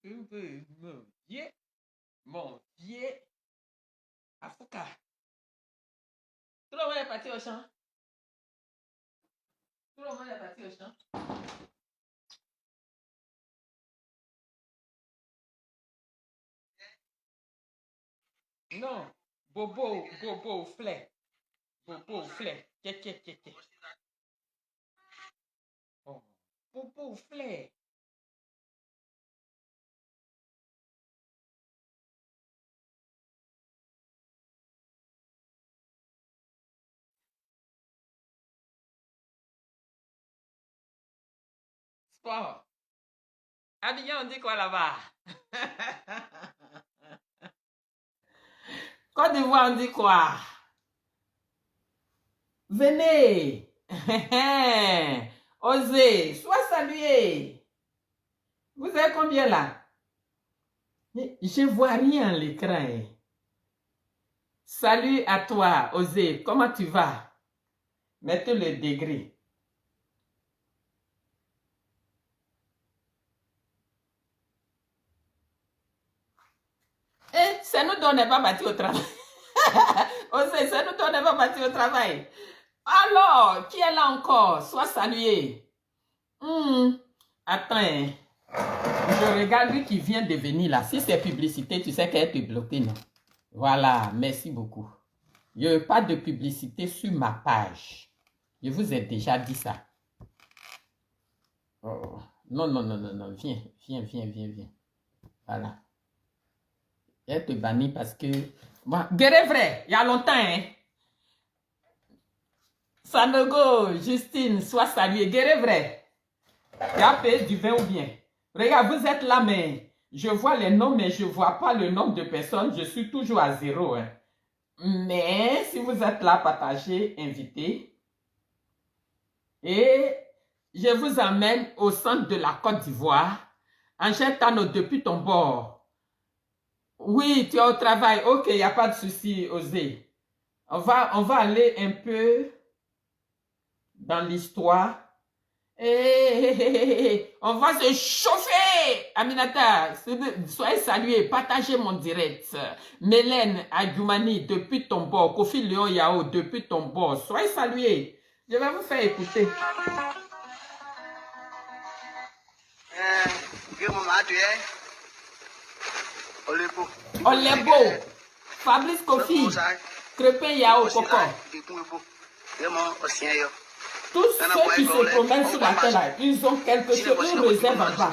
Mon vieux, mon vieux. Afouka. Tout le monde est parti au champ. Tout le monde est parti au champ. Non. Bobo, bobo, flé. Bobo, flé. Ké. Oh. Bobo, flé. Sport. Abidjan, on dit quoi là-bas? Côte d'Ivoire, on dit quoi? Venez. Osez. Sois salué. Vous êtes combien là? Je ne vois rien à l'écran. Salut à toi, Osez. Comment tu vas? Mettez le degré. Eh, c'est nous dont on n'est pas battu au travail. Osez, c'est nous dont on n'est pas battu au travail. Alors, qui est là encore? Sois salué. Attends, je regarde lui qui vient de venir là. Si c'est publicité, tu sais qu'elle te bloquée, non? Voilà, merci beaucoup. Il n'y a pas de publicité sur ma page. Je vous ai déjà dit ça. Oh. Non. Viens. Voilà. Elle te bannit parce que... Bon, guéré vrai, il y a longtemps, hein. Sanogo, Justine, sois salué. Guéré vrai. Tu as payé du vin ou bien? Regarde, vous êtes là, mais je vois les noms, mais je ne vois pas le nombre de personnes. Je suis toujours à 0. Hein. Mais si vous êtes là, partagez, invitez. Et je vous emmène au centre de la Côte d'Ivoire. Angèle Tano, depuis ton bord. Oui, tu es au travail. Ok, il n'y a pas de souci, Osez. On va aller un peu dans l'histoire. On va se chauffer. Aminata, soyez salués. Partagez mon direct. Mélène Adjoumani, depuis ton bord. Kofi Léon Yao, depuis ton bord. Soyez salués. Je vais vous faire écouter. Olebo, Fabrice Kofi, Crépin Yao Coco. Tous ceux qui se promènent sur la terre, là, ils ont quelque chose, une réserve en bas.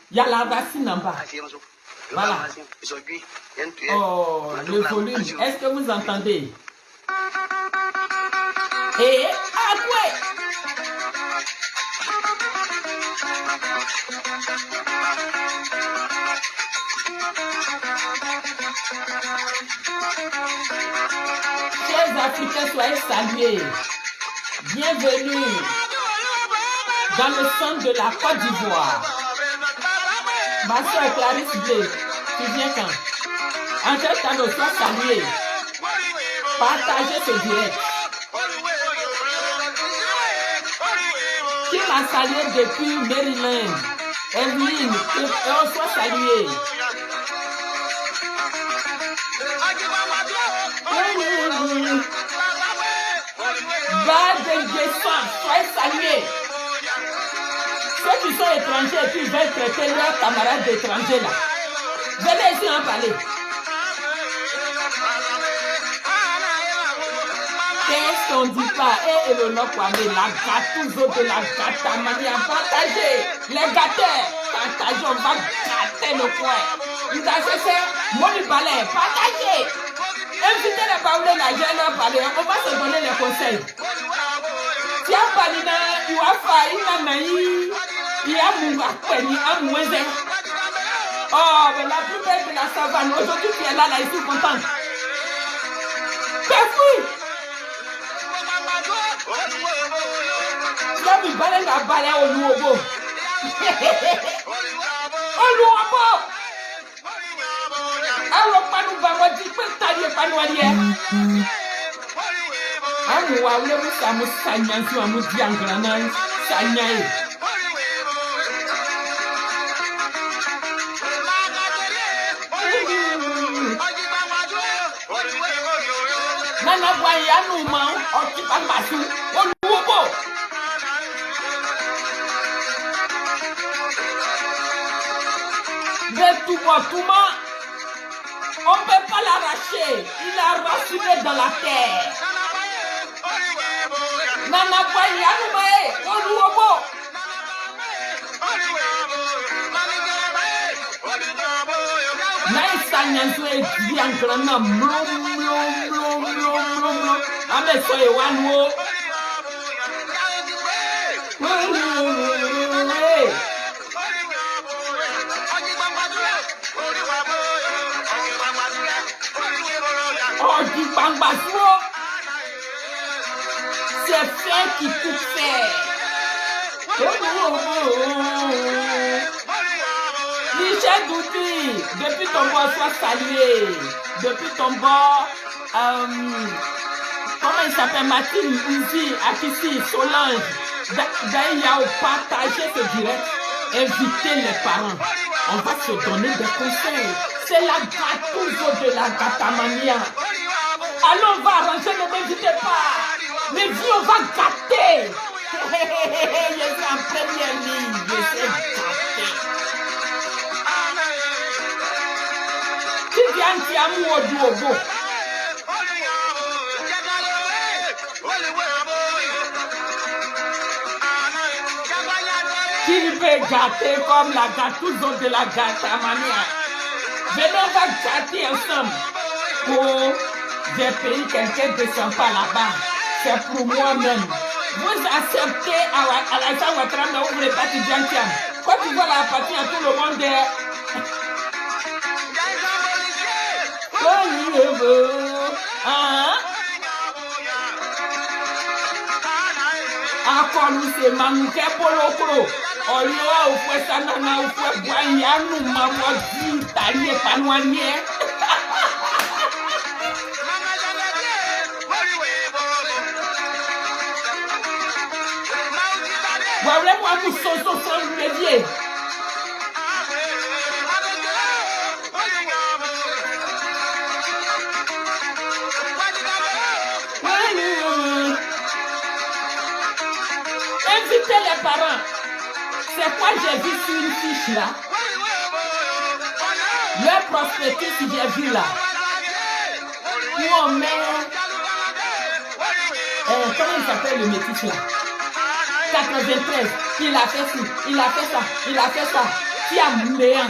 Il y a la racine en bas. Voilà. Oh, le volume. Est-ce que vous entendez? Et après. Chers Africains, soyez salués. Bienvenue dans le centre de la Côte d'Ivoire. Ma soeur Clarisse Blé, tu viens quand? Angèle Tano, sois salué. Partagez ce direct. Qui m'a salué depuis Maryland? Evelyne, on soit salué. Soyez salués. Ceux qui sont étrangers et qui veulent traiter leurs camarades d'étrangers là. Venez ici en parler. Qu'est-ce qu'on dit pas? Et Eleonore Kwame, la gâtouzo de la gâtamanie à partager. Les gâteurs, partagez, on va gâter le coin. Vous avez fait Moni Balais, partagez. Invitez les Baoulés là, je leur parler. On va se donner les conseils. Tiens, Palina, il va faire une anaï. Il y a mon appel, à moins. Oh, mais la plus belle de la savane. Aujourd'hui, tu es là, je suis contente. C'est fou. Là, vous balez la balai au louobo. Au louobo. Alors, pas nous va dire que tu n'as pas noyé. Amu wa ule musa musanya nsi wa mudiangana sanya e. Nana Boyanu man, Okipabasu, Oluobo. De tout bois, on ne peut pas l'arracher. Il a raciné dans la terre. Nana Boyanu man, Oluobo. Naïsa Nyanzwe Diangrana, blom. Ame soye wanwo. Oji Bangbaso. C'est fait qui coupe fait. Michel Douti, depuis ton bord, sois salué. Depuis ton bord, comment il s'appelle, Mathilde, Uzi, Akissi, Solange, Daïyao, partagez ce direct, invitez les parents. On va se donner des conseils. C'est la gâteuse de la gâtamania. Allons, on va arranger, ne m'invitez pas. Mais viens, on va gâter. Je suis en première ligne, je suis gâté. Qui vient qui a mou au duobo? Qui veut gâter comme la gâteuse de la gâtamania? Venez, on va gâter ensemble. Oh, j'ai payé quelqu'un de sympa là-bas. C'est pour moi-même. Vous acceptez à la Ouattara, mais vous ne voulez pas que Diantiam. Quand tu vois la partie à tout le monde encore nous c'est Manouké Polokro. Oyo ou fwe sanana ou fwe boyanu mamodi talié panouanier. Voilà moi vous sont levier. Invitez les parents. C'est quoi j'ai vu sur une fiche là? Le prospectus que j'ai vu là. Où on met... comment il s'appelle le métis là? 93. Il a fait ci, il a fait ça, il a fait ça. Qui a meilleur?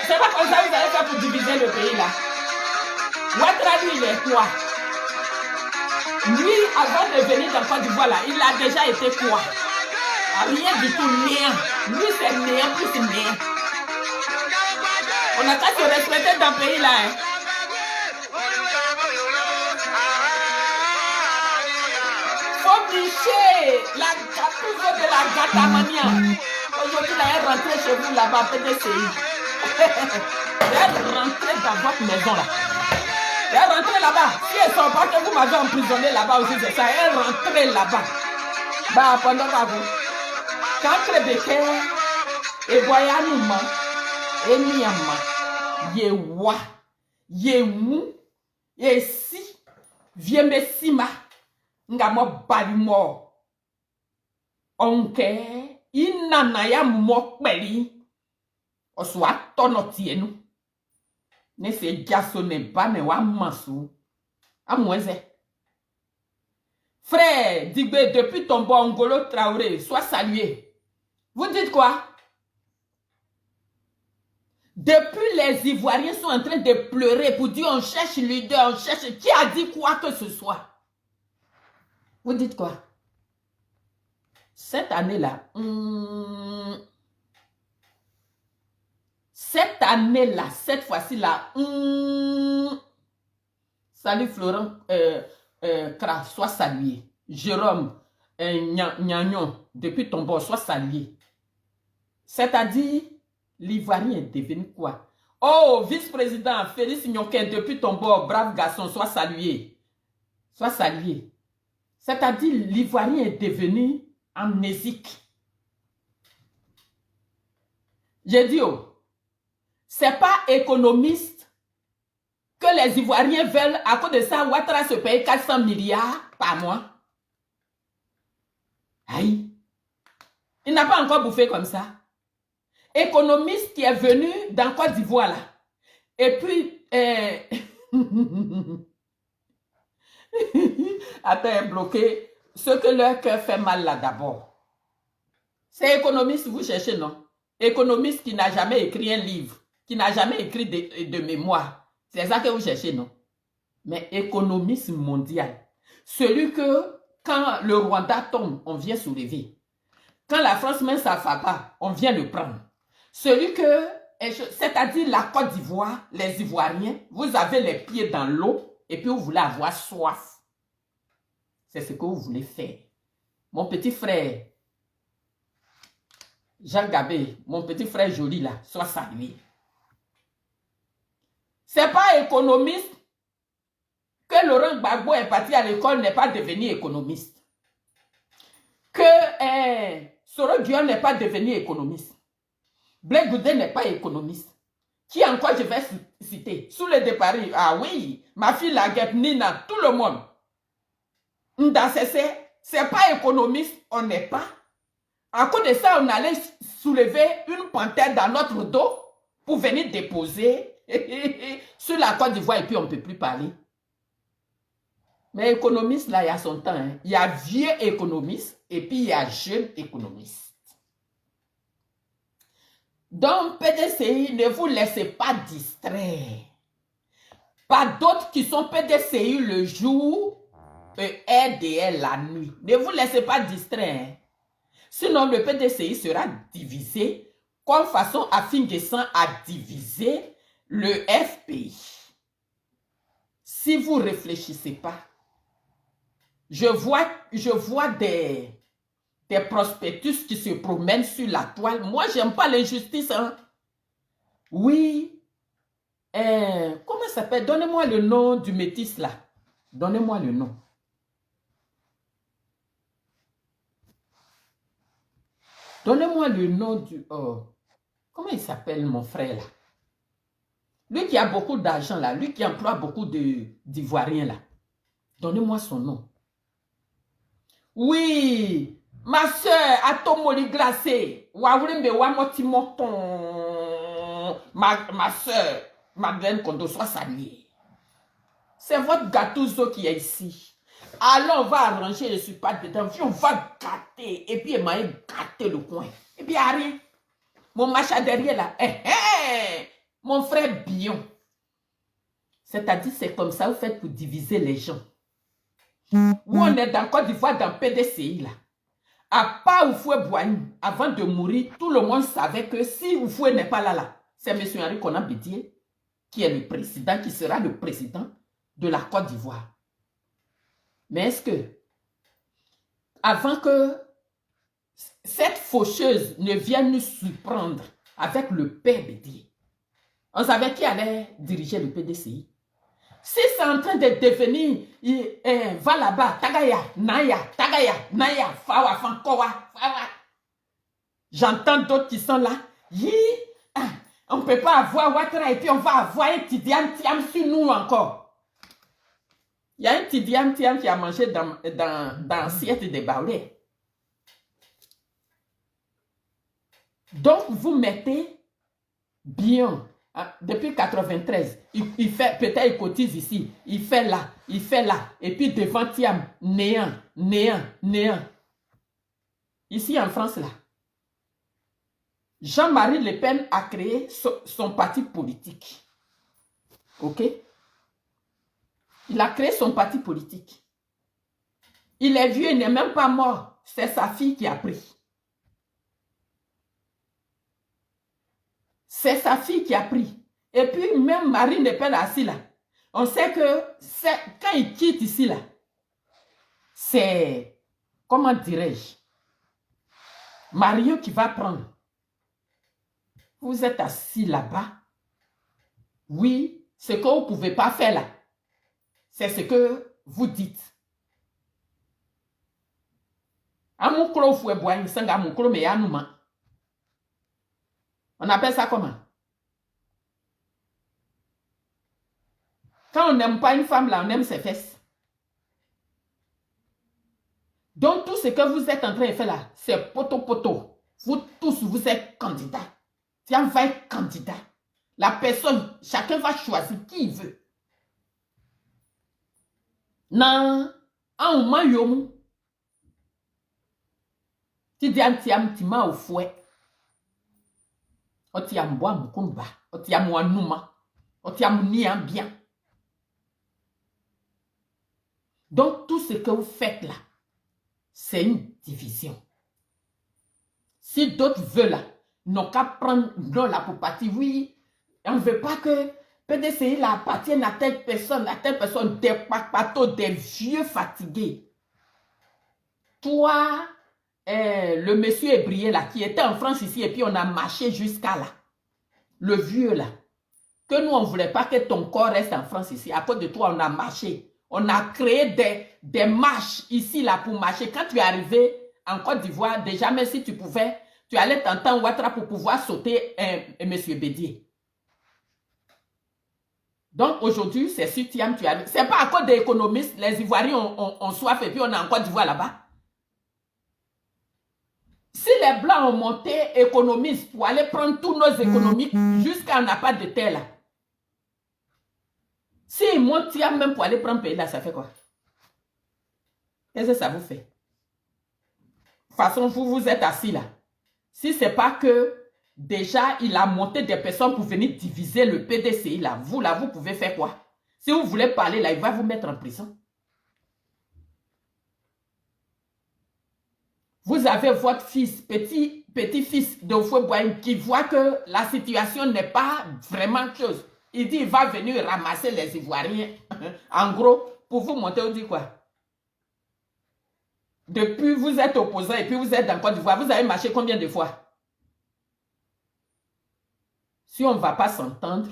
C'est pas comme ça que vous allez faire pour diviser le pays là. Ouattara lui il est quoi? Lui, avant de venir dans Côte d'Ivoire là, il a déjà été quoi? Rien du tout, néant. Lui, c'est néant, plus c'est néant. On n'a qu'à se respecter dans le pays là. Hein. Faut bicher la gâteuse de la gâtamania. Aujourd'hui, là, elle est rentrée chez vous là-bas, PDCI. Elle est rentrée dans votre maison là. Elle est rentrée là-bas. Si elle ne sort pas que vous m'avez emprisonné là-bas aussi, c'est ça. Elle est rentrée là-bas. Bah, pendant que vous. Quand Rebeke et Boyanuma et Miyama, Yewa, Yemu, Yesi, Viemesima, Ngamo Balimo, Onke, Inanaya Mokbeli, Oswa Tonotienu, ne se jasone ba me wa masu, Amoueze. Frère, Digbe, depuis ton bon Ngolo Traoré, sois salué. Vous dites quoi? Depuis, les Ivoiriens sont en train de pleurer pour dire on cherche leader, on cherche... Qui a dit quoi que ce soit? Vous dites quoi? Cette année-là, cette fois-ci-là, salut Florent, Kra, sois salué. Jérôme, Nyagnon, depuis ton bord, sois salué. C'est-à-dire, l'Ivoirien est devenu quoi? Oh, vice-président, Félix Nyonken, depuis ton bord, brave garçon, sois salué. Sois salué. C'est-à-dire, l'Ivoirien est devenu amnésique. J'ai dit, oh, c'est pas économiste que les Ivoiriens veulent, à cause de ça, Ouattara se paye 400 milliards par mois. Aïe. Il n'a pas encore bouffé comme ça. Économiste qui est venu dans Côte d'Ivoire là. Et puis, attends, bloqué. Ce que leur cœur fait mal là d'abord. C'est économiste, vous cherchez, non? Économiste qui n'a jamais écrit un livre, qui n'a jamais écrit de mémoire. C'est ça que vous cherchez, non? Mais économiste mondial. Celui que, quand le Rwanda tombe, on vient soulever. Quand la France met sa fapa, on vient le prendre. Celui que, c'est-à-dire la Côte d'Ivoire, les Ivoiriens, vous avez les pieds dans l'eau et puis vous voulez avoir soif. C'est ce que vous voulez faire. Mon petit frère, Jean Gabé, mon petit frère joli là, soit salué. C'est pas économiste que Laurent Gbagbo est parti à l'école n'est pas devenu économiste. Que Soro Guillaume n'est pas devenu économiste. Blaise Goudé n'est pas économiste. Qui encore je vais citer? Sous le départ, ah oui, ma fille la guêpe, Nina, tout le monde. Dans c'est pas économiste, on n'est pas. À cause de ça, on allait soulever une panthère dans notre dos pour venir déposer sur la Côte d'Ivoire et puis on ne peut plus parler. Mais économiste, là, il y a son temps. Hein. Il y a vieux économiste et puis il y a jeune économiste. Donc, PDCI, ne vous laissez pas distraire. Pas d'autres qui sont PDCI le jour et RDL la nuit. Ne vous laissez pas distraire. Hein. Sinon, le PDCI sera divisé comme façon Afin-Guessan a divisé le FPI. Si vous ne réfléchissez pas, je vois des prospectus qui se promènent sur la toile. Moi, j'aime pas l'injustice. Hein? Oui. Comment ça s'appelle? Donnez-moi le nom du métis là. Donnez-moi le nom. Donnez-moi le nom du... comment il s'appelle mon frère là? Lui qui a beaucoup d'argent là. Lui qui emploie beaucoup d'Ivoiriens là. Donnez-moi son nom. Oui. Ma soeur, Atomoli glacé. Ma soeur, Madeleine Kondo, soit saluée. C'est votre gâteau qui est ici. Alors, on va arranger, je ne suis pas dedans. Puis on va gâter. Et puis, il m'a gâté le coin. Et puis, il n'y a rien. Mon machin derrière là. Mon frère Bion. C'est-à-dire, c'est comme ça, vous faites pour diviser les gens. Où on est dans Côte d'Ivoire, dans PDCI là. À part Oufoué Boigny, avant de mourir, tout le monde savait que si Oufoué n'est pas là, c'est M. Henri Konan Bédié qui est le président, qui sera le président de la Côte d'Ivoire. Mais est-ce que, avant que cette faucheuse ne vienne nous surprendre avec le père Bédié, on savait qui allait diriger le PDCI? Si c'est en train de devenir, va là-bas, Tagaya, Naya, Fawa, Fankowa, Fawa. J'entends d'autres qui sont là. On ne peut pas avoir Ouattara et puis on va avoir un Tidiane Tiam sur nous encore. Il y a un Tidiane Tiam qui a mangé dans l'assiette des Baoulés. Donc, vous mettez bien. Depuis 93, il fait, peut-être il cotise ici, il fait là, et puis devant Tiam, néant. Ici en France, là, Jean-Marie Le Pen a créé son parti politique. Ok? Il a créé son parti politique. Il est vieux, il n'est même pas mort. C'est sa fille qui a pris. C'est sa fille qui a pris. Et puis, même Marine Le Pen assis là. On sait que quand il quitte ici là, c'est, comment dirais-je, Mario qui va prendre. Vous êtes assis là-bas. Oui, ce que vous ne pouvez pas faire là, c'est ce que vous dites. On appelle ça comment? Quand on n'aime pas une femme, là, on aime ses fesses. Donc, tout ce que vous êtes en train de faire là, c'est poto. Vous tous, vous êtes candidats. Tiens, va être candidat. La personne, chacun va choisir qui il veut. Non, en maillot, tu dis un tiam tima au fouet. O tiam bois mukumba, o tiam wanuma, o tiam nian bien. Donc, tout ce que vous faites là, c'est une division. Si d'autres veulent là, n'ont qu'à prendre non là pour partir. Oui, on ne veut pas que PDCI là appartienne à telle personne, des papatos, des vieux fatigués. Toi, le monsieur ébrié là, qui était en France ici, et puis on a marché jusqu'à là. Le vieux là, que nous on ne voulait pas que ton corps reste en France ici. À cause de toi, on a marché. On a créé des marches ici là pour marcher. Quand tu es arrivé en Côte d'Ivoire, déjà même si tu pouvais, tu allais t'entendre Ouattara pour pouvoir sauter monsieur Bédier. Donc aujourd'hui, c'est sur Tiam, tu as. C'est pas à cause des économistes, les Ivoiriens ont soif et puis on est en Côte d'Ivoire là-bas. Si les Blancs ont monté économistes pour aller prendre tous nos économies jusqu'à on n'a pas de terre là. S'ils montent Tiam même pour aller prendre pays là, ça fait quoi? Qu'est-ce que ça vous fait? De toute façon, vous êtes assis là. Si ce n'est pas que déjà il a monté des personnes pour venir diviser le PDCI là, vous pouvez faire quoi? Si vous voulez parler là, il va vous mettre en prison. Vous avez votre fils, petit-fils de Fouet-Boigny qui voit que la situation n'est pas vraiment chose. Il dit il va venir ramasser les Ivoiriens. En gros, pour vous monter, on dit quoi? Depuis vous êtes opposants et puis vous êtes dans Côte d'Ivoire, vous avez marché combien de fois? Si on ne va pas s'entendre,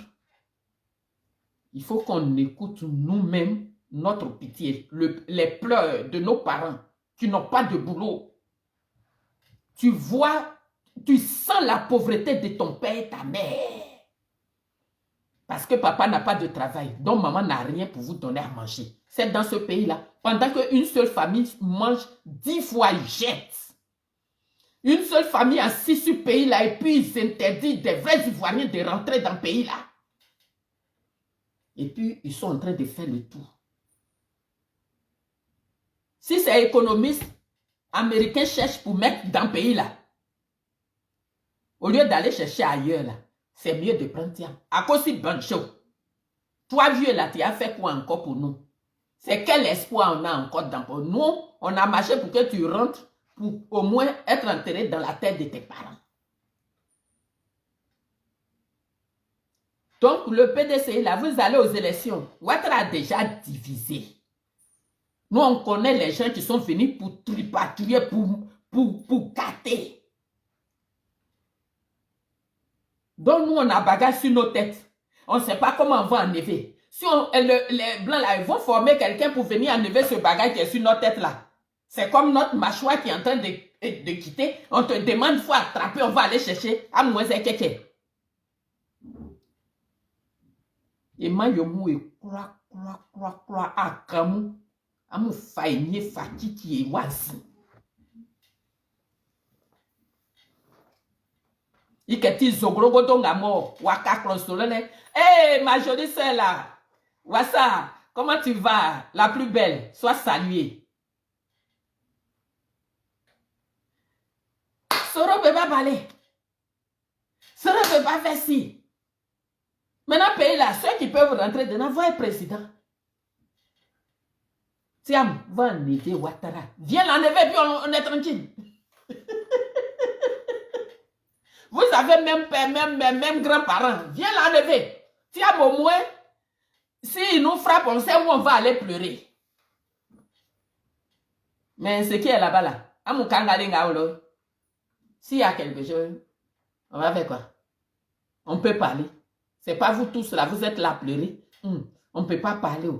il faut qu'on écoute nous-mêmes notre pitié, les pleurs de nos parents qui n'ont pas de boulot. Tu vois, tu sens la pauvreté de ton père et ta mère. Parce que papa n'a pas de travail, donc maman n'a rien pour vous donner à manger. C'est dans ce pays-là. Pendant qu'une seule famille mange 10 fois, ils jettent. Une seule famille assise sur ce pays-là et puis ils interdisent des vrais Ivoiriens de rentrer dans le pays-là. Et puis, ils sont en train de faire le tour. Si ces économistes américains cherchent pour mettre dans le pays-là, au lieu d'aller chercher ailleurs, là, c'est mieux de prendre Tiam. À cause de bonne chose. Toi, vieux, là, tu as fait quoi encore pour nous? C'est quel espoir on a encore dans nous? Nous, on a marché pour que tu rentres, pour au moins être enterré dans la terre de tes parents. Donc, le PDCI, là, vous allez aux élections. Ouattara a déjà divisé. Nous, on connaît les gens qui sont venus pour tripatouiller, pour gâter. Donc, nous, on a bagage sur nos têtes. On ne sait pas comment on va enlever. Si les Blancs, là, ils vont former quelqu'un pour venir enlever ce bagage qui est sur notre tête, là. C'est comme notre mâchoire qui est en train de quitter. On te demande, il faut attraper, on va aller chercher. À moins c'est quelqu'un. Et moi, je me crois à Kamou. À me faigner fati qui est oisi. Il y a des zogrogodons à mort. Waka Klonsolene. Hé, ma jolie sœur là. Wassa, comment tu vas? La plus belle. Sois saluée. Soro peut pas parler. Soro peut pas faire ci. Maintenant, pays là, ceux qui peuvent rentrer dedans, voient le président. Tiens, va enlever Ouattara. Viens l'enlever, puis on est tranquille. Vous avez même père, même grands-parents. Viens l'enlever. Tiens, au moins, s'il nous frappe, on sait où on va aller pleurer. Mais ce qui est là-bas, là, s'il y a quelque chose, on va faire quoi? On peut parler. Ce n'est pas vous tous là, vous êtes là à pleurer. On ne peut pas parler.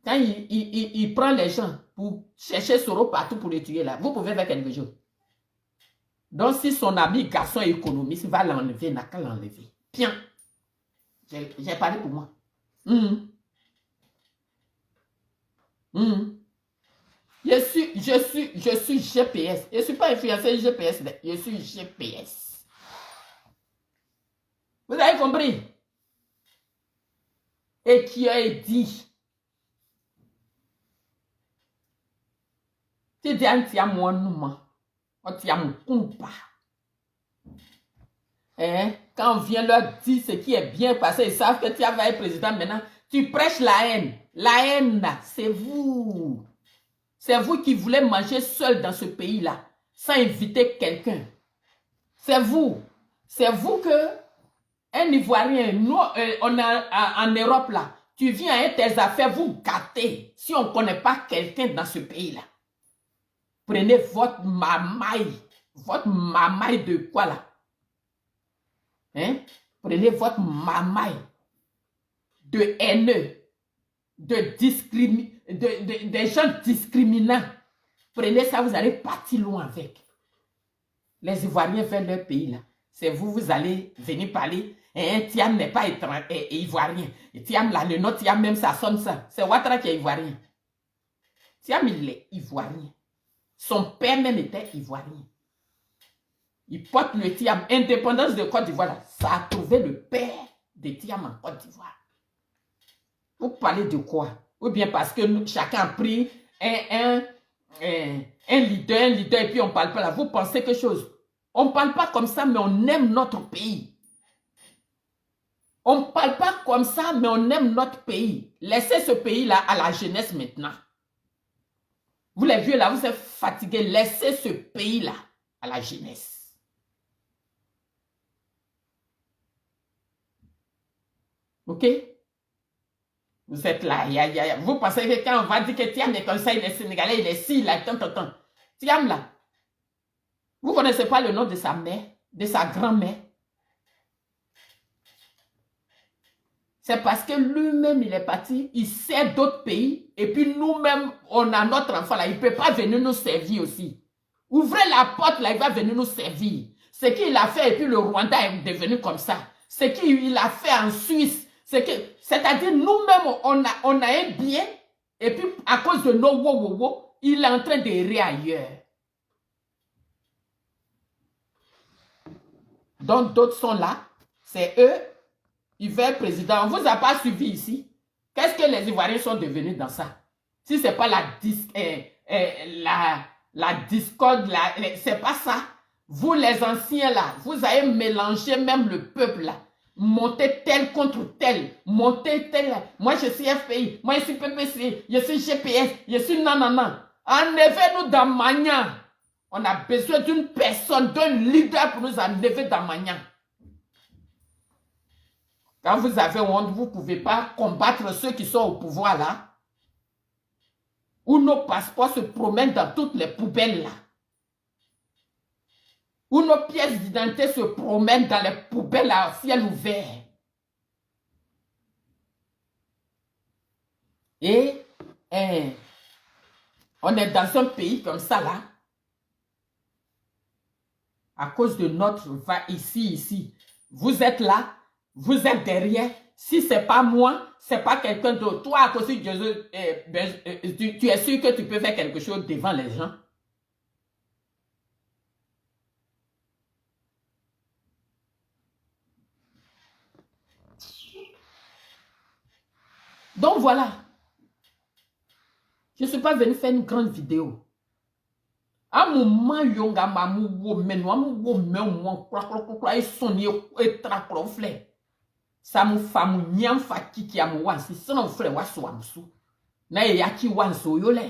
Quand il prend les gens pour chercher Soro partout pour les tuer là, vous pouvez faire quelque chose. Donc si son ami garçon économiste va l'enlever, n'a qu'à l'enlever. Bien. J'ai parlé pour moi. Je suis GPS. Je ne suis pas influenceur GPS. Je suis GPS. Vous avez compris? Et qui a dit? Tu dis un tiers moi nous, on tient mon compas. Quand on vient leur dire ce qui est bien passé, ils savent que tu vas être président maintenant. Tu prêches la haine. La haine, c'est vous. C'est vous qui voulez manger seul dans ce pays-là, sans inviter quelqu'un. C'est vous. C'est vous que un Ivoirien, nous, on est en Europe là, tu viens avec tes affaires, vous gâtez. Si on ne connaît pas quelqu'un dans ce pays-là, prenez votre mamaille de quoi là? Prenez votre mamaille de haineux, des gens discriminants. Prenez ça, vous allez partir loin avec. Les Ivoiriens veulent leur pays là. C'est vous, vous allez venir parler. Thiam n'est pas ivoirien. Thiam là, le nom Thiam même, ça sonne ça. C'est Ouattara qui est ivoirien. Thiam, il est ivoirien. Son père même était ivoirien. Il porte le Thiam. Indépendance de Côte d'Ivoire, ça a trouvé le père de Thiam en Côte d'Ivoire. Vous parlez de quoi? Ou bien parce que chacun a pris un leader, et puis on ne parle pas là. Vous pensez quelque chose? On ne parle pas comme ça, mais on aime notre pays. On ne parle pas comme ça, mais on aime notre pays. Laissez ce pays-là à la jeunesse maintenant. Vous les vieux là, vous êtes fatigués. Laissez ce pays-là à la jeunesse. Ok? Vous êtes là. Vous pensez que quand on va dire que Thiam est comme ça, il est sénégalais, il est ci, il est tant. Thiam là. Vous ne connaissez pas le nom de sa mère, de sa grand-mère. C'est parce que lui-même, il est parti, il sert d'autres pays, et puis nous-mêmes, on a notre enfant là, il ne peut pas venir nous servir aussi. Ouvrez la porte là, il va venir nous servir. Ce qu'il a fait, et puis le Rwanda est devenu comme ça. Ce qu'il a fait en Suisse, c'est-à-dire nous-mêmes, on a un bien, et puis à cause de nos wow, il est en train d'errer ailleurs. Donc d'autres sont là, c'est eux, ils veulent président. On ne vous a pas suivi ici. Qu'est-ce que les Ivoiriens sont devenus dans ça? Si ce n'est pas la discorde, c'est pas ça. Vous les anciens là, vous avez mélangé même le peuple là. Montez tel contre tel, montez tel. Moi je suis FPI, moi je suis PPC, je suis GPS, je suis non. Enlevez-nous dans Magnan. On a besoin d'une personne, d'un leader pour nous enlever dans Magnan. Quand vous avez honte, vous ne pouvez pas combattre ceux qui sont au pouvoir là. Où nos passeports se promènent dans toutes les poubelles là. Où nos pièces d'identité se promènent dans les poubelles à ciel ouvert. Et on est dans un pays comme ça là. À cause de notre ici. Vous êtes là. Vous êtes derrière. Si ce n'est pas moi, ce n'est pas quelqu'un d'autre. Toi, à cause de Jésus, tu es sûr que tu peux faire quelque chose devant les gens. Donc voilà. Je ne suis pas venu faire une grande vidéo. À un moment, ça me fait mon faki qui a mon si son frère wa so amsu na e yaki wan so yo le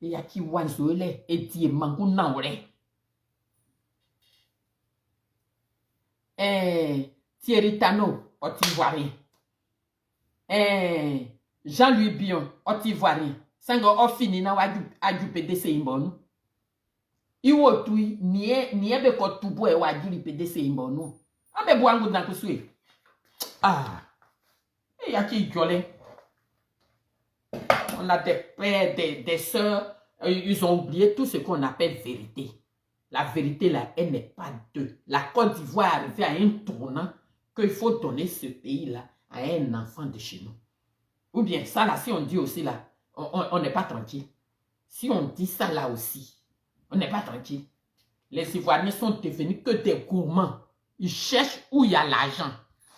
e yaki wan so yo le e die mangu na ore Thierry Tano otivoirien Jean-Louis Bion otivoirien sango o fini na waju PDC imbonu iwo tui ni ebe ko tubo e waju li PDC imbonu. On a des pères, des sœurs, ils ont oublié tout ce qu'on appelle vérité. La vérité, là, elle n'est pas d'eux. La Côte d'Ivoire est arrivée à un tournant qu'il faut donner ce pays-là à un enfant de chez nous. Ou bien, ça là, si on dit aussi là, on n'est pas tranquille. Si on dit ça là aussi, on n'est pas tranquille. Les Ivoiriens sont devenus que des gourmands. Ils cherchent où il y a l'argent.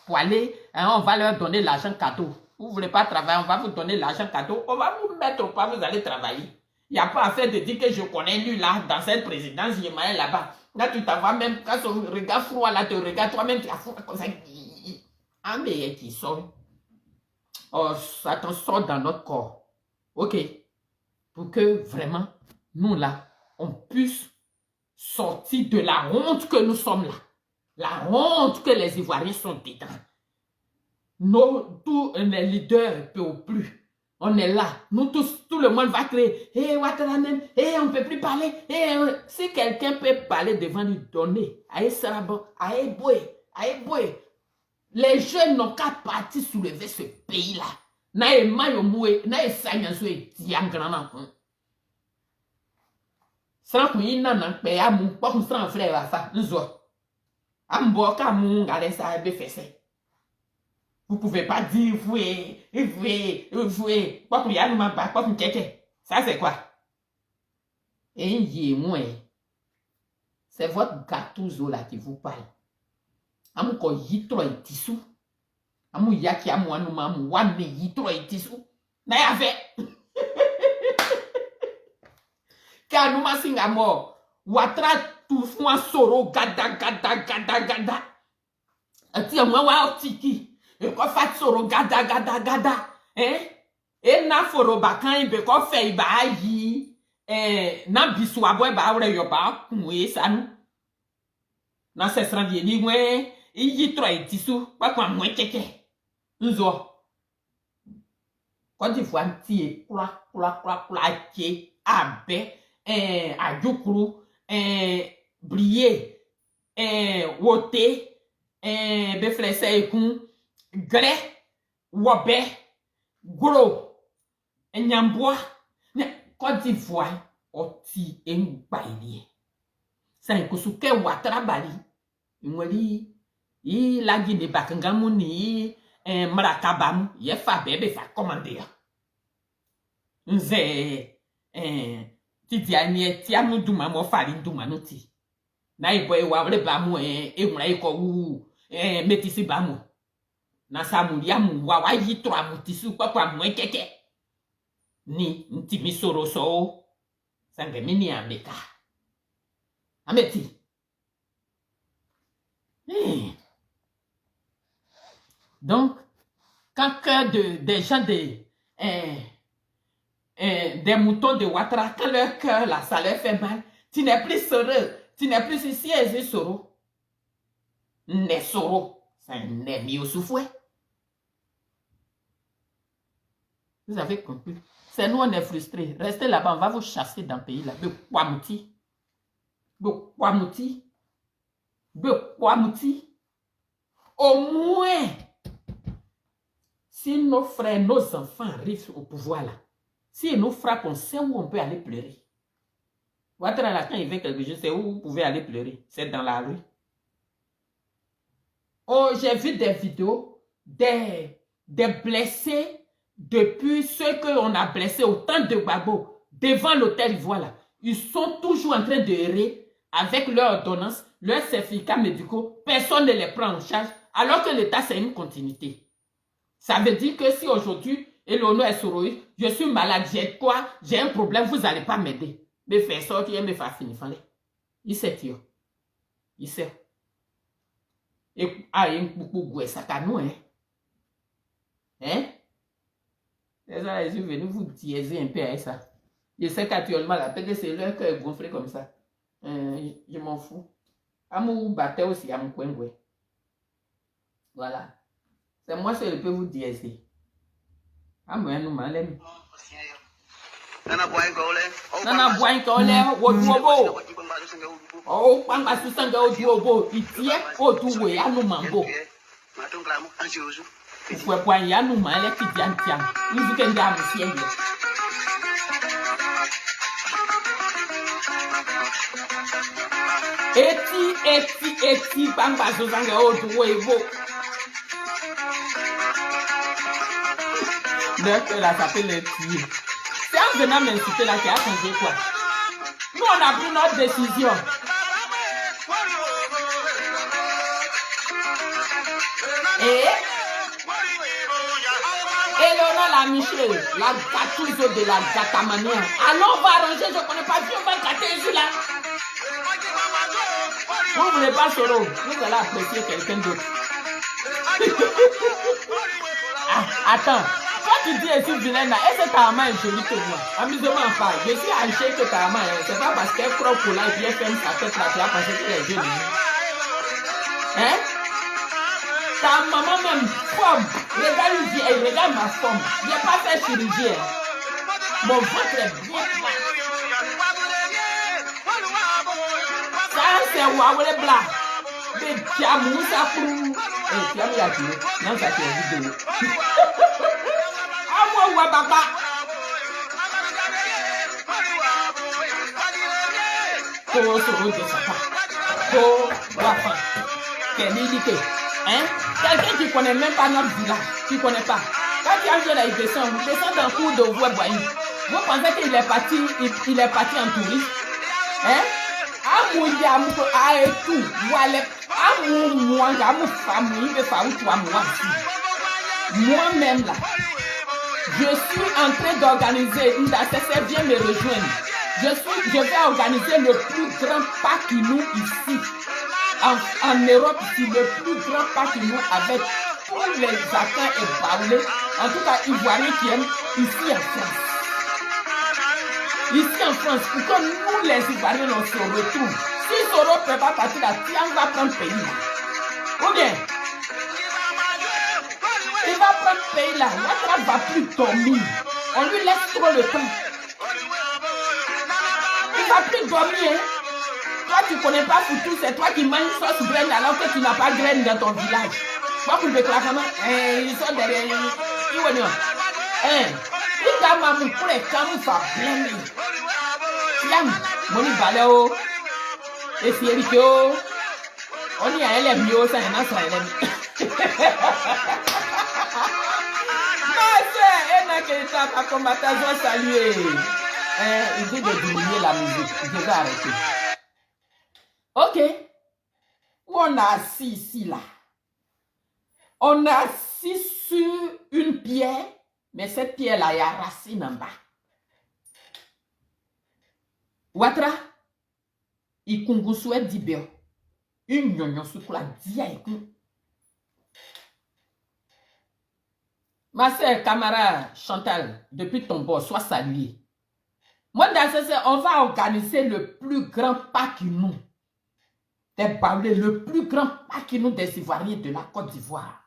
Pour aller, hein, on va leur donner l'argent cadeau. Vous ne voulez pas travailler, on va vous donner l'argent cadeau. On va vous mettre au pas, vous allez travailler. Il n'y a pas à faire de dire que je connais lui là, dans cette présidence, il est là-bas. Là, tu t'en vas même, quand son regard froid là te regarde, toi-même, tu as froid comme ça. Ah, mais qui sort. Oh, Satan sort dans notre corps. Ok. Pour que vraiment, nous là, on puisse sortir de la honte que nous sommes là. La honte que les Ivoiriens sont dedans. Tous les leaders ne peuvent plus. On est là. Nous tous, tout le monde va créer. Hé, Ouattaranem, hé, on ne peut plus parler. Si quelqu'un peut parler devant lui, donner. Aïe, Sarabo, aïe, Boué, aïe, Boué. Les jeunes n'ont qu'à partir soulever ce pays-là. Naïe Mayomoué, naïe Sanyasoué, Tiangranan. Sans qu'on y ait un pays à mon, pas qu'on s'en frère à ça, nous autres. Amboka mon gars ça fait. Vous pouvez pas dire voué, pas qu'on y a nous pas qu'on tchèque. Ça c'est quoi? Et y moi. C'est votre gâteau là qui vous parle. Amu ko yitro et tissu. Amu yaki amu anu mamu wane yitro et tissu. Na ya fait. Car nous ma singa mort. Watra tout fou soro gada. Ati moi wa tiki. E ko fat soro gada. E na foro bakan be ko fe ba yi. Na bisu abo ba wre yo ba kunwe sanu. Na se sran die ni mwe yi tro e tisu pa kwa mwe keke. Nzo. Quand il faut un petit ke abe ajukuru briller wote beflese ekun gre wobe gros nyamboa Côte d'Ivoire oti engbaili sa ikusuke Ouattara bali ngoli i la Guinée bakangamu ni marakabamu ye fa bebe fa commander nze ti dianie ti amu duma mo fari duma no ti na ibo e wa re ba mu enwura iko wu metisi ba mu na samuri amu wa yi tro amu ti su papa mu keke ni nti mi soro so sange mini ameka ameti donc quand des gens des moutons de Ouattara, quand leur cœur là, ça leur fait mal, tu n'es plus heureux, tu n'es plus ici et soro. N'est soro, c'est n'est mis au souffle. Vous avez compris? C'est nous, on est frustrés. Restez là-bas, on va vous chasser dans le pays là. Au moins, si nos frères, nos enfants arrivent au pouvoir là, si ils nous frappent, on sait où on peut aller pleurer. Ouattara là, quand il fait quelque chose, c'est où vous pouvez aller pleurer. C'est dans la rue. Oh, j'ai vu des vidéos des blessés depuis ceux qu'on a blessés au temps de Gbagbo, devant l'hôtel voilà. Ils sont toujours en train de errer avec leur ordonnance, leurs certificats médicaux. Personne ne les prend en charge, alors que l'État, c'est une continuité. Ça veut dire que si aujourd'hui, Eleonore est soroïde, je suis malade, j'ai quoi, j'ai un problème, vous n'allez pas m'aider. Me faire sortir, me faire finir. Il sait, tio. Il sait. Et ah, il y a un beaucoup ça canou, hein. Hein? Les gens, ils sont venus vous diaiser un peu avec ça. Je sais qu'actuellement, là, peut-être c'est leur cœur gonflé comme ça. Je m'en fous. Amou battait aussi à mon coin. Voilà. C'est moi qui peux vous diaiser. Amou, nous m'allons. Nana boy kole woduobo. Oh, pamba susanga oduobo. Itie oduwe anu mambo. Fue kwa ya nu ma le ki diantiam. Nous que nda monsieur. Eti pamba susanga oduwe bo. Leur cœur là, ça peut les tuer. C'est en venant m'insulter là qui a changé quoi? Nous, on a pris notre décision. Et Eleonore la Michel, la gâteuse de la gâtamania. Allons, on va arranger, je ne connais pas, on va gâter celui-là. Vous ne voulez pas Soro, vous allez apprécier quelqu'un d'autre. Attends, quand tu dis est-ce vilaine là, est-ce que ta maman est jolie que moi? Amusez-moi pas, je suis haché que ta maman, c'est pas parce qu'elle croque pour là et puis elle ferme sa tête là, tu as pensé qu'elle est jolie. Hein? Ta maman même, forme, regarde ma forme, je n'ai pas fait chirurgie. Mon ventre est bien plat. Ça c'est Wawele Bla. Mais Tiamou ça pour... Tiamou y'a tué. Non, ça c'est vidéo. Ah moi, ouais, papa. Pour se rendre de ça. Pour Wafa. Quelle idée. Hein? Quelqu'un qui ne connaît même pas notre village. Tu ne connais pas. Quand tu as vu là, il descend dans le cours de Voie-Boigny. Vous pensez qu'il est parti, il est parti en touriste? Hein? Moi-même là, je suis en train d'organiser, viens me rejoindre. Je vais organiser le plus grand paquinou ici, en Europe, ici, le plus grand paquinou avec tous les Africains et Baoulés, en tout cas Ivoiriens qui aiment, ici en France. Ici en France, pour que nous les Ivoiriens on se retrouve. Si Soro ne peut pas partir là, Tiang va prendre le pays là. Ou bien, il va prendre le pays là. Ouattara ne va plus dormir. On lui laisse trop le temps. Il ne va plus dormir. Hein? Toi, tu ne connais pas Foutou, c'est toi qui manges sauce graine alors que tu n'as pas de graine dans ton village. Moi, pour le claquement, ils sont derrière. Ils vont dire, il t'a mamou pour les camoufles blême. Tiens, mon balao. Et si elle dit, on y a elle est mieux, ça y en a ça, elle est ma soeur, elle n'a qu'à être à combattre, je dois saluer. Il dit de diminuer la musique, je vais arrêter. Ok. Où on a assis ici, là. On a assis sur une pierre, mais cette pierre-là, il y a racine en bas. Ouattara. Il kungusue dibio. Une nyonyon sous la dia et ma sœur, camarade Chantal, depuis ton bord, sois saluée. Moi, on va organiser le plus grand paquinou des Baoulés, le plus grand paquinou des Ivoiriens de la Côte d'Ivoire.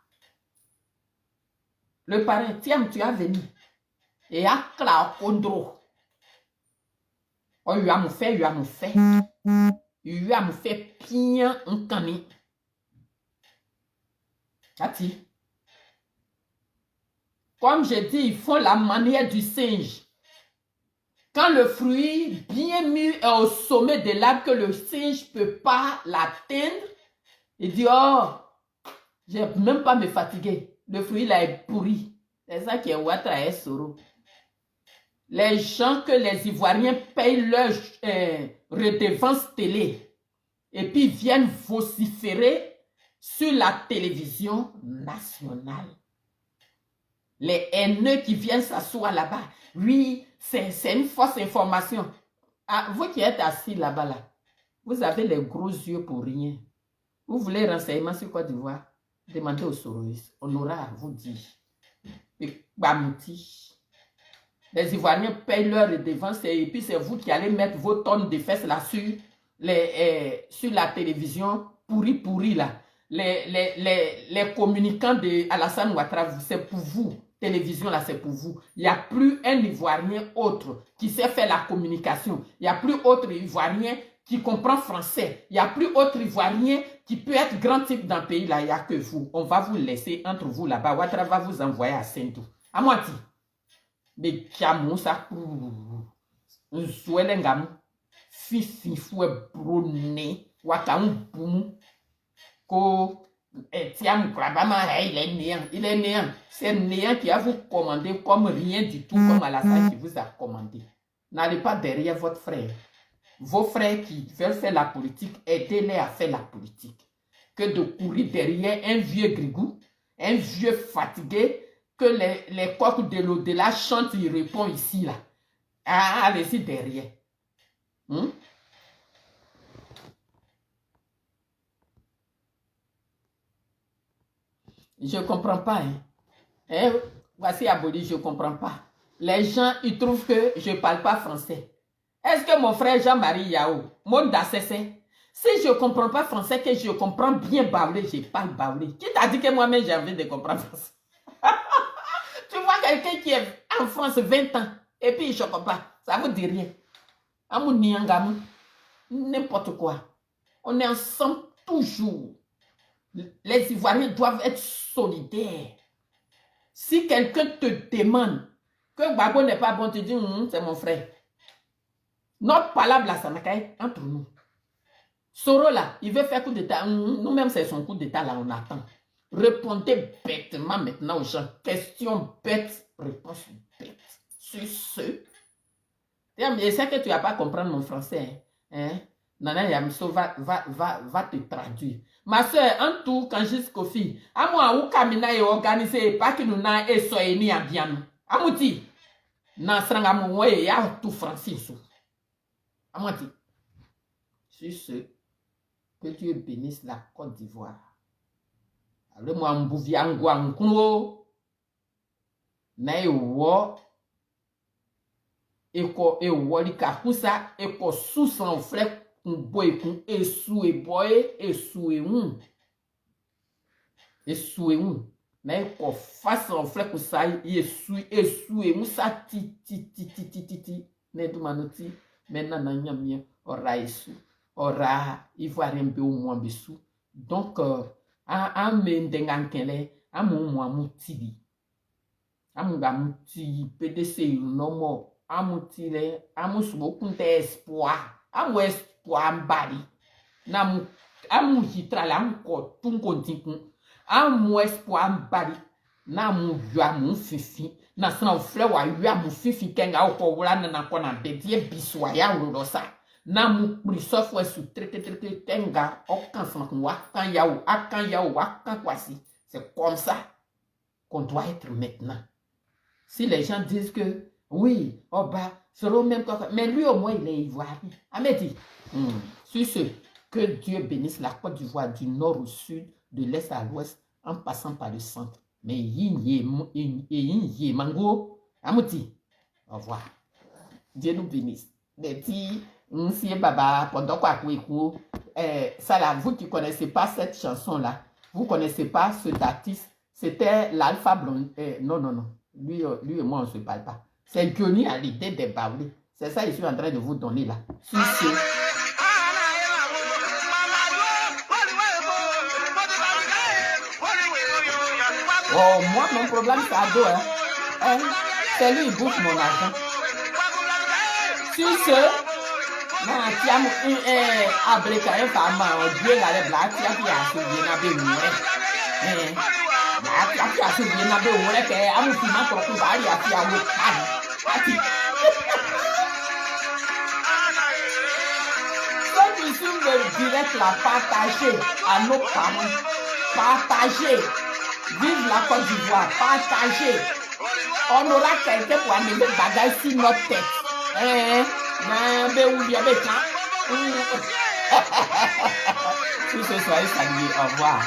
Le parrain, tiens, tu as venu. Et à Kla Kondro. Oh, il a me fait. Il a me fait bien un cani. Tati. Comme je dis, ils font la manière du singe. Quand le fruit bien mûr est au sommet de l'arbre que le singe ne peut pas l'atteindre, il dit, oh, je ne vais même pas me fatiguer. Le fruit là est pourri. C'est ça qui est Ouattara et Soro. Les gens que les Ivoiriens payent leur redevance télé et puis viennent vociférer sur la télévision nationale. Les haineux qui viennent s'asseoir là-bas. Oui, c'est une fausse information. Ah, vous qui êtes assis là-bas, là, vous avez les gros yeux pour rien. Vous voulez renseignements sur Côte d'Ivoire? Demandez aux Soroïs. On aura à vous dire. Et Bamouti. Les Ivoiriens payent leur redevance et puis c'est vous qui allez mettre vos tonnes de fesses là sur la télévision pourri là. Les communicants de Alassane Ouattara, c'est pour vous. Télévision là, c'est pour vous. Il n'y a plus un Ivoirien autre qui sait faire la communication. Il n'y a plus autre Ivoirien qui comprend français. Il n'y a plus autre Ivoirien qui peut être grand type dans le pays là. Il n'y a que vous. On va vous laisser entre vous là-bas. Ouattara va vous envoyer à Saint-Dou. À moitié. Mais Kiamou ça Zouelengam Fifi fouet brunné Wakaun boum Ko Et Tiam Krabama, il est néant. Il est néant. C'est néant qui a vous commandé comme rien du tout, comme Alassane qui vous a commandé. N'allez pas derrière votre frère. Vos frères qui veulent faire la politique, aidez-les à faire la politique. Que de courir derrière un vieux grigou, un vieux fatigué, que les coqs de l'au-delà chantent, il répond ici, là. Ah, allez-y derrière. Je ne comprends pas. Voici Aboli, je ne comprends pas. Les gens, ils trouvent que je ne parle pas français. Est-ce que mon frère Jean-Marie Yao, mon dassessé, si je ne comprends pas français, que je comprends bien baoulé, je parle baoulé. Qui t'a dit que moi-même j'ai envie de comprendre français? Tu vois quelqu'un qui est en France 20 ans, et puis il ne comprend pas. Ça ne vous dit rien. Amou Niangamou, n'importe quoi. On est ensemble toujours. Les Ivoiriens doivent être solidaires. Si quelqu'un te demande que Gbagbo n'est pas bon, tu dis, c'est mon frère. Notre palabre là, ça n'a qu'à être entre nous. Soro là, il veut faire coup d'état. Nous-mêmes, c'est son coup d'état là, on attend. Répondez bêtement maintenant aux gens. Question bête, réponse bête. Sur ce. Je sais que tu n'as pas compris mon français. Nana Yamiso va te traduire. Ma soeur, en tout, quand je suis Kofi, à moi, où Kamina est organisé, pas que nous n'avons et soyez à bien. Amouti, n'a srangamou, il y a tout français. Amouti, sur ce, que Dieu bénisse la Côte d'Ivoire. Alors, moi, m'bouvia ngouangou, na wo, eko lika kusa, eko sous son frère. Boy kun esue boy esue mais ko face en frère ko sa esue sa ti ne du manoti maintenant na nyamia ora esu ora ivoirien be o mo besu donc a me ndengankele amu mo amutibi amunga muti PDC no mo amutile amusubo kunte espoir amu espoir na amu hitrala anko tunkontikun amu espoir bari na mu yua mu fifi na sana frère wa yua mu fifi kenga o wala na kona bedie biswa ya urosa na mu prisofo su treke kenga o kan sama wa kan yawo akan yawo wa kan kwasi. C'est comme ça qu'on doit être maintenant. Si les gens disent que oui, Oba, c'est le même quoi, mais lui au moins il est ivoirien. Ameti. Sur ce, que Dieu bénisse la Côte d'Ivoire du nord au sud, de l'est à l'ouest, en passant par le centre. Mais mango, Amouti. Au revoir. Dieu nous bénisse. Betty, Monsieur Baba, pendant quoi ça là, vous qui ne connaissez pas cette chanson-là, vous ne connaissez pas cet artiste, c'était l'Alpha Blondy. Non. Lui et moi, on ne se parle pas. C'est Johnny à l'idée des baoulés. C'est ça que je suis en train de vous donner là. Sur ce. Oh, moi, mon problème, c'est Ado. C'est lui, il bouffe mon argent. Sur ce, tiens, abreka, femme, Dieu, la blague, tiens, qui a souillé, n'a pas eu. Aki a souillé, n'a pas eu. A mon fils, ma propre vaille, a fait un mot. Ceux qui suivent le direct, la partager à nos parents. Partagez. Vive la Côte d'Ivoire. Partagez. On aura quelqu'un pour amener des bagages sur notre tête. Tout ce soir, salut. Au revoir.